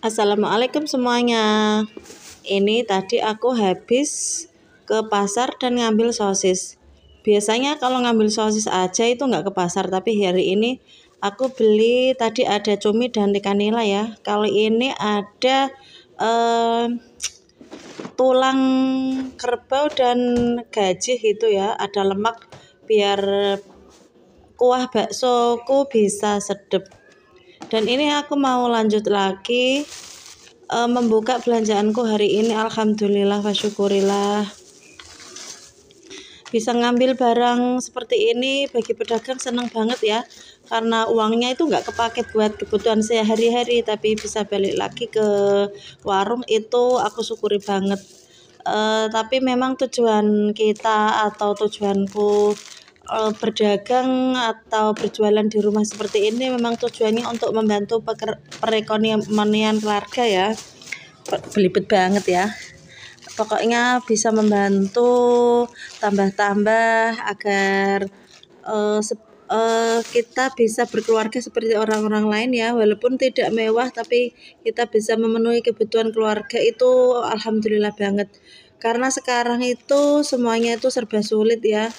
Assalamualaikum semuanya. Ini tadi aku habis ke pasar dan ngambil sosis. Biasanya kalau ngambil sosis aja itu nggak ke pasar, tapi hari ini aku beli tadi ada cumi dan ikan nila ya. Kali ini ada eh, tulang kerbau dan gaji itu ya, ada lemak biar kuah baksoku bisa sedep. Dan ini aku mau lanjut lagi membuka belanjaanku hari ini. Alhamdulillah wa syukurillah bisa ngambil barang seperti ini. Bagi pedagang senang banget ya, karena uangnya itu nggak kepake buat kebutuhan sehari-hari, tapi bisa balik lagi ke warung. Itu aku syukuri banget. Tapi memang tujuan kita atau tujuanku berdagang atau berjualan di rumah seperti ini memang tujuannya untuk membantu perekonomian keluarga ya. Belibet banget ya, pokoknya bisa membantu tambah-tambah agar kita bisa berkeluarga seperti orang-orang lain ya, walaupun tidak mewah tapi kita bisa memenuhi kebutuhan keluarga. Itu alhamdulillah banget, karena sekarang itu semuanya itu serba sulit ya,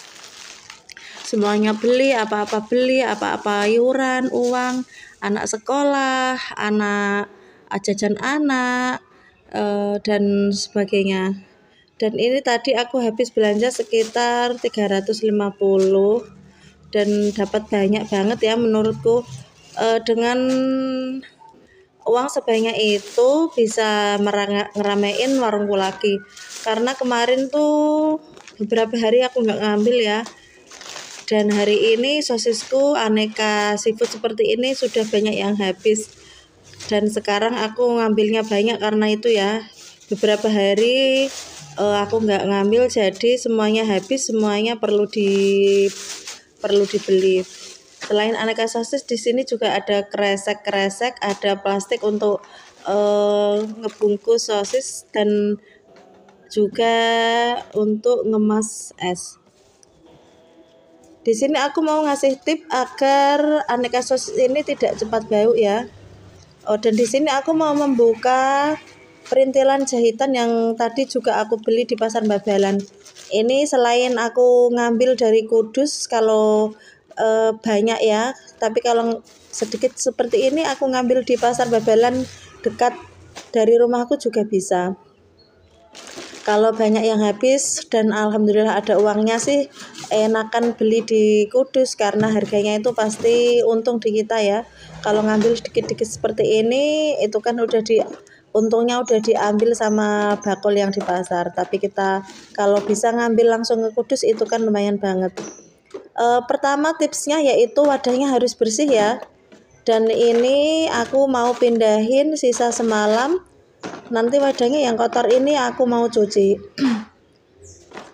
semuanya beli apa-apa iuran, uang anak sekolah, anak jajan anak, dan sebagainya. Dan ini tadi aku habis belanja sekitar 350 dan dapat banyak banget ya menurutku. Dengan uang sebanyak itu bisa ngeramein warungku lagi, karena kemarin tuh beberapa hari aku nggak ngambil ya. Dan hari ini sosisku aneka seafood seperti ini sudah banyak yang habis, dan sekarang aku ngambilnya banyak karena itu ya. Beberapa hari aku nggak ngambil, jadi semuanya habis, semuanya perlu dibeli. Selain aneka sosis, di sini juga ada kresek, ada plastik untuk ngebungkus sosis dan juga untuk ngemas es. Di sini aku mau ngasih tip agar aneka sosis ini tidak cepat bau ya. Dan di sini aku mau membuka perintilan jahitan yang tadi juga aku beli di pasar Babalan. Ini selain aku ngambil dari Kudus kalau banyak ya, tapi kalau sedikit seperti ini aku ngambil di pasar Babalan dekat dari rumahku juga bisa. Kalau banyak yang habis dan alhamdulillah ada uangnya sih, enakan beli di Kudus karena harganya itu pasti untung di kita ya. Kalau ngambil dikit-dikit seperti ini itu kan untungnya udah diambil sama bakul yang di pasar, tapi kita kalau bisa ngambil langsung ke Kudus itu kan lumayan banget. Pertama tipsnya yaitu wadahnya harus bersih ya. Dan ini aku mau pindahin sisa semalam, nanti wadahnya yang kotor ini aku mau cuci.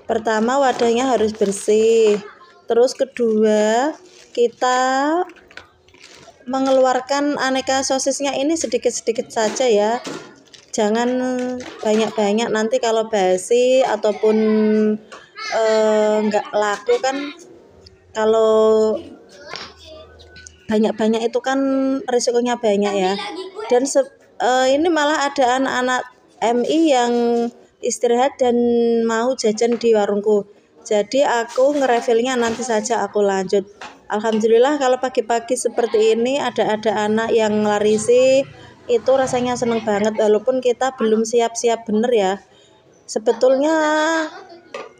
Pertama wadahnya harus bersih, terus kedua kita mengeluarkan aneka sosisnya ini sedikit-sedikit saja ya, jangan banyak-banyak, nanti kalau basi ataupun nggak laku kan. Kalau banyak-banyak itu kan risikonya banyak ya. Dan ini malah ada anak-anak MI yang istirahat dan mau jajan di warungku, jadi aku ngerefillnya nanti saja aku lanjut. Alhamdulillah kalau pagi-pagi seperti ini ada anak yang larisi, itu rasanya seneng banget, walaupun kita belum siap-siap bener ya. Sebetulnya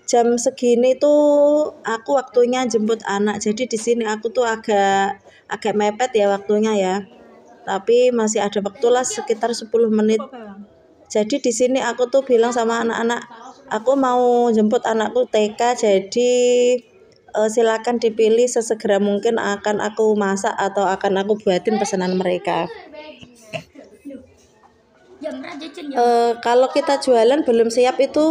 jam segini tuh aku waktunya jemput anak, jadi di sini aku tuh agak mepet ya waktunya ya, tapi masih ada waktu lah sekitar 10 menit. Jadi di sini aku tuh bilang sama anak-anak, aku mau jemput anakku TK, jadi silakan dipilih, sesegera mungkin akan aku masak atau akan aku buatin pesanan mereka. Kalau kita jualan belum siap itu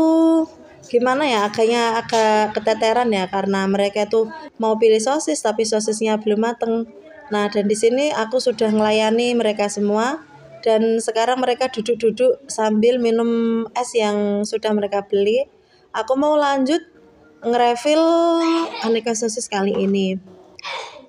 gimana ya, agak keteteran ya, karena mereka tuh mau pilih sosis tapi sosisnya belum mateng. Nah, dan di sini aku sudah melayani mereka semua, dan sekarang mereka duduk-duduk sambil minum es yang sudah mereka beli. Aku mau lanjut ngerefill aneka sosis kali ini.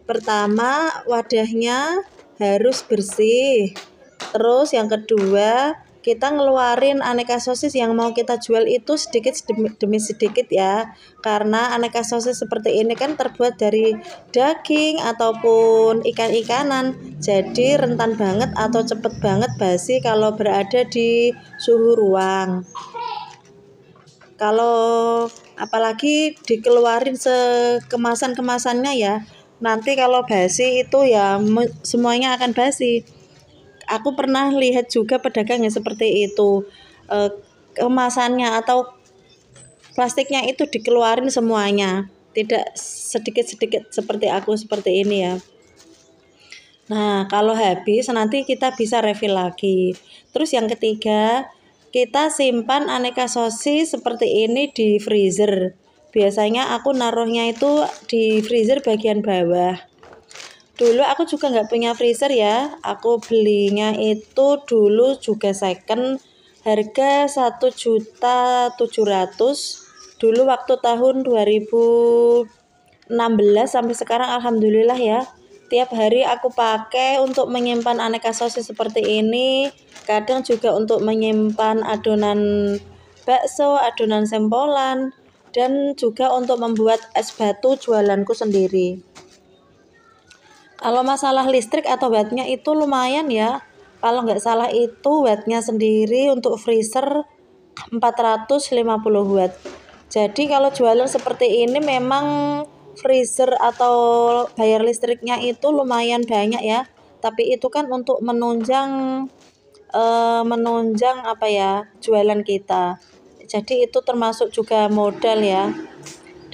Pertama, wadahnya harus bersih. Terus yang kedua, kita ngeluarin aneka sosis yang mau kita jual itu sedikit demi sedikit ya. Karena aneka sosis seperti ini kan terbuat dari daging ataupun ikan-ikanan. Jadi rentan banget atau cepet banget basi kalau berada di suhu ruang. Kalau apalagi dikeluarin sekemasan-kemasannya ya, nanti kalau basi itu ya semuanya akan basi. Aku pernah lihat juga pedagang yang seperti itu, kemasannya atau plastiknya itu dikeluarin semuanya, tidak sedikit-sedikit seperti aku seperti ini ya. Nah, kalau habis nanti kita bisa refill lagi. Terus yang ketiga, kita simpan aneka sosis seperti ini di freezer. Biasanya aku naruhnya itu di freezer bagian bawah. Dulu aku juga nggak punya freezer ya. Aku belinya itu dulu juga second, harga 1.700.000. Dulu waktu tahun 2016 sampai sekarang alhamdulillah ya. Tiap hari aku pakai untuk menyimpan aneka sosis seperti ini. Kadang juga untuk menyimpan adonan bakso, adonan sempolan, dan juga untuk membuat es batu jualanku sendiri. Kalau masalah listrik atau wattnya itu lumayan ya. Kalau nggak salah itu wattnya sendiri untuk freezer 450 watt. Jadi kalau jualan seperti ini memang freezer atau bayar listriknya itu lumayan banyak ya. Tapi itu kan untuk menunjang apa ya, jualan kita. Jadi itu termasuk juga modal ya.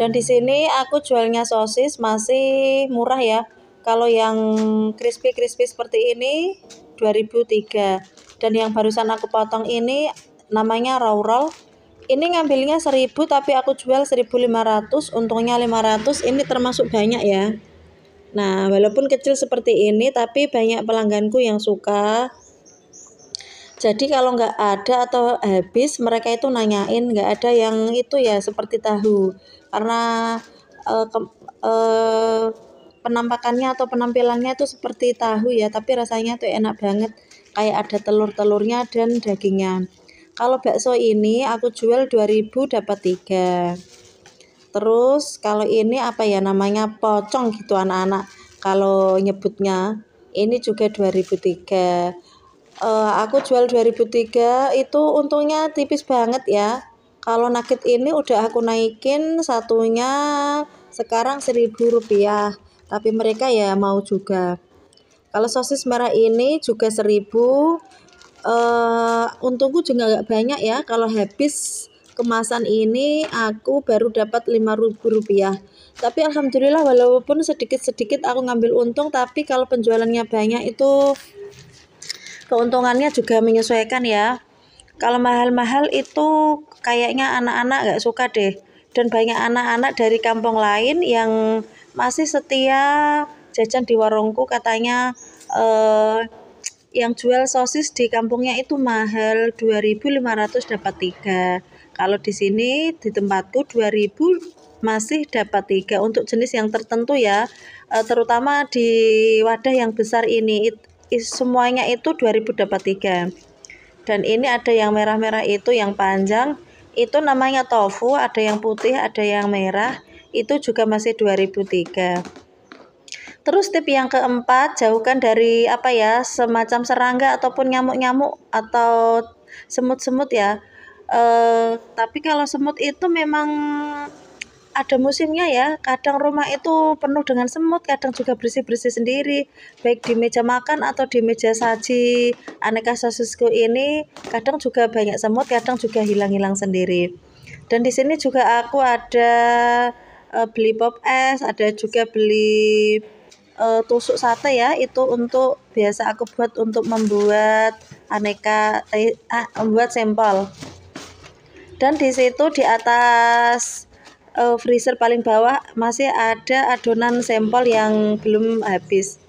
Dan di sini aku jualnya sosis masih murah ya. Kalau yang crispy seperti ini 2003, dan yang barusan aku potong ini namanya raw roll. Ini ngambilnya 1000 tapi aku jual 1500, untungnya 500. Ini termasuk banyak ya. Nah, walaupun kecil seperti ini tapi banyak pelangganku yang suka. Jadi kalau nggak ada atau habis, mereka itu nanyain, nggak ada yang itu ya seperti tahu. Karena penampakannya atau penampilannya itu seperti tahu ya, tapi rasanya tuh enak banget, kayak ada telur-telurnya dan dagingnya. Kalau bakso ini aku jual 2000 dapat 3. Terus kalau ini apa ya namanya, pocong gitu anak-anak kalau nyebutnya, ini juga 2003. Aku jual 2003 itu untungnya tipis banget ya. Kalau nugget ini udah aku naikin satunya sekarang 1000 rupiah, tapi mereka ya mau juga. Kalau sosis merah ini juga 1000. Untungku juga nggak banyak ya. Kalau habis kemasan ini aku baru dapat 5.000 rupiah. Tapi alhamdulillah walaupun sedikit-sedikit aku ngambil untung, tapi kalau penjualannya banyak itu keuntungannya juga menyesuaikan ya. Kalau mahal-mahal itu kayaknya anak-anak nggak suka deh. Dan banyak anak-anak dari kampung lain yang masih setia jajan di warungku, katanya yang jual sosis di kampungnya itu mahal, 2.500 dapat 3. Kalau di sini di tempatku 2.000 masih dapat 3 untuk jenis yang tertentu ya. Terutama di wadah yang besar ini semuanya itu 2.000 dapat 3. Dan ini ada yang merah-merah itu yang panjang, itu namanya tofu, ada yang putih, ada yang merah, itu juga masih 2.003. Terus tip yang keempat, jauhkan dari apa ya, semacam serangga ataupun nyamuk-nyamuk atau semut-semut ya. Tapi kalau semut itu memang ada musimnya ya. Kadang rumah itu penuh dengan semut, kadang juga bersih-bersih sendiri. Baik di meja makan atau di meja saji aneka sosisku ini, kadang juga banyak semut, kadang juga hilang-hilang sendiri. Dan di sini juga aku ada beli pop es, ada juga beli tusuk sate ya, itu untuk biasa aku buat untuk membuat aneka membuat sampel. Dan di situ di atas freezer paling bawah masih ada adonan sampel yang belum habis.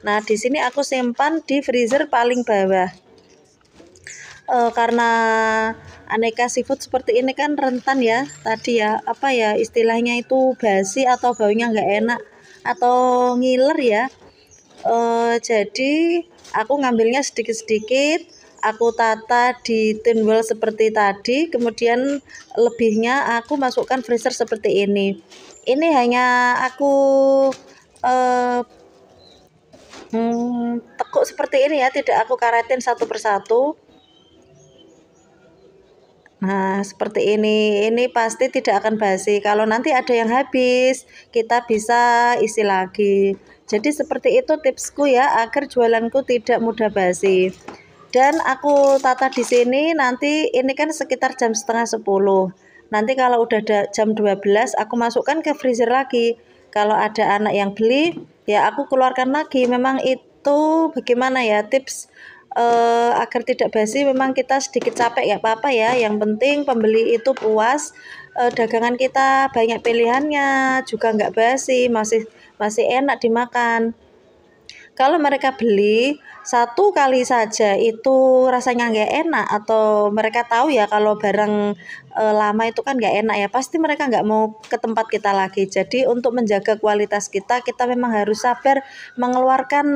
Nah, di sini aku simpan di freezer paling bawah. Karena aneka seafood seperti ini kan rentan ya, tadi ya apa ya istilahnya itu basi atau baunya nggak enak atau ngiler ya. Jadi aku ngambilnya sedikit-sedikit, aku tata di tinwell seperti tadi, kemudian lebihnya aku masukkan freezer seperti ini. Ini hanya aku eh, tekuk seperti ini ya, tidak aku karetin satu persatu. Nah, seperti ini. Ini pasti tidak akan basi. Kalau nanti ada yang habis, kita bisa isi lagi. Jadi seperti itu tipsku ya, agar jualanku tidak mudah basi. Dan aku tata di sini nanti ini kan sekitar jam setengah 10. Nanti kalau udah jam 12 aku masukkan ke freezer lagi. Kalau ada anak yang beli, ya aku keluarkan lagi. Memang itu bagaimana ya tips agar tidak basi. Memang kita sedikit capek ya apa-apa ya. Yang penting pembeli itu puas. Dagangan kita banyak pilihannya, juga nggak basi, masih enak dimakan. Kalau mereka beli satu kali saja itu rasanya nggak enak, atau mereka tahu ya kalau barang lama itu kan nggak enak ya, pasti mereka nggak mau ke tempat kita lagi. Jadi untuk menjaga kualitas kita memang harus sabar mengeluarkan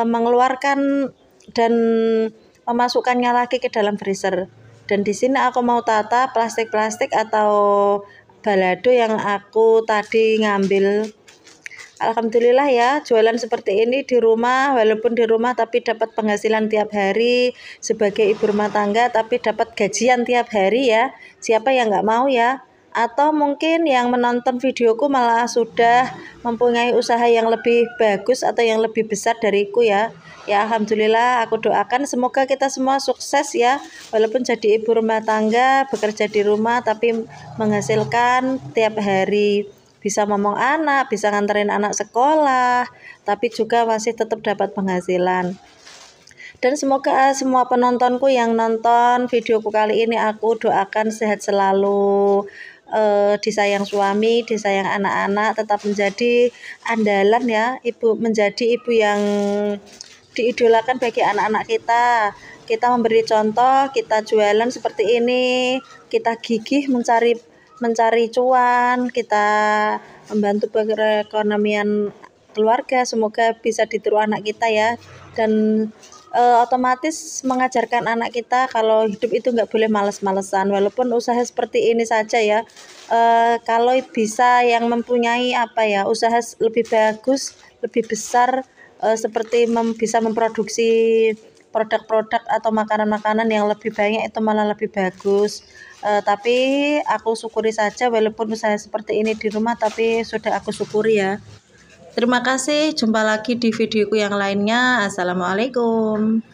mengeluarkan dan memasukkannya lagi ke dalam freezer. Dan di sini aku mau tata plastik-plastik atau balado yang aku tadi ngambil. Alhamdulillah ya, jualan seperti ini di rumah, walaupun di rumah tapi dapat penghasilan tiap hari sebagai ibu rumah tangga, tapi dapat gajian tiap hari ya. Siapa yang nggak mau ya? Atau mungkin yang menonton videoku malah sudah mempunyai usaha yang lebih bagus atau yang lebih besar dariku ya. Ya alhamdulillah, aku doakan semoga kita semua sukses ya. Walaupun jadi ibu rumah tangga, bekerja di rumah tapi menghasilkan tiap hari. Bisa ngomong anak, bisa nganterin anak sekolah, tapi juga masih tetap dapat penghasilan. Dan semoga semua penontonku yang nonton videoku kali ini, aku doakan sehat selalu, disayang suami, disayang anak-anak, tetap menjadi andalan ya, menjadi ibu yang diidolakan bagi anak-anak kita. Kita memberi contoh, kita jualan seperti ini, kita gigih mencari cuan, kita membantu perekonomian keluarga, semoga bisa ditiru anak kita ya. Dan otomatis mengajarkan anak kita kalau hidup itu nggak boleh males-malesan, walaupun usaha seperti ini saja ya. Kalau bisa yang mempunyai usaha lebih bagus, lebih besar, seperti bisa memproduksi produk-produk atau makanan-makanan yang lebih banyak, itu malah lebih bagus. Tapi aku syukuri saja walaupun usaha seperti ini di rumah, tapi sudah aku syukuri ya. Terima kasih, jumpa lagi di videoku yang lainnya. Assalamualaikum.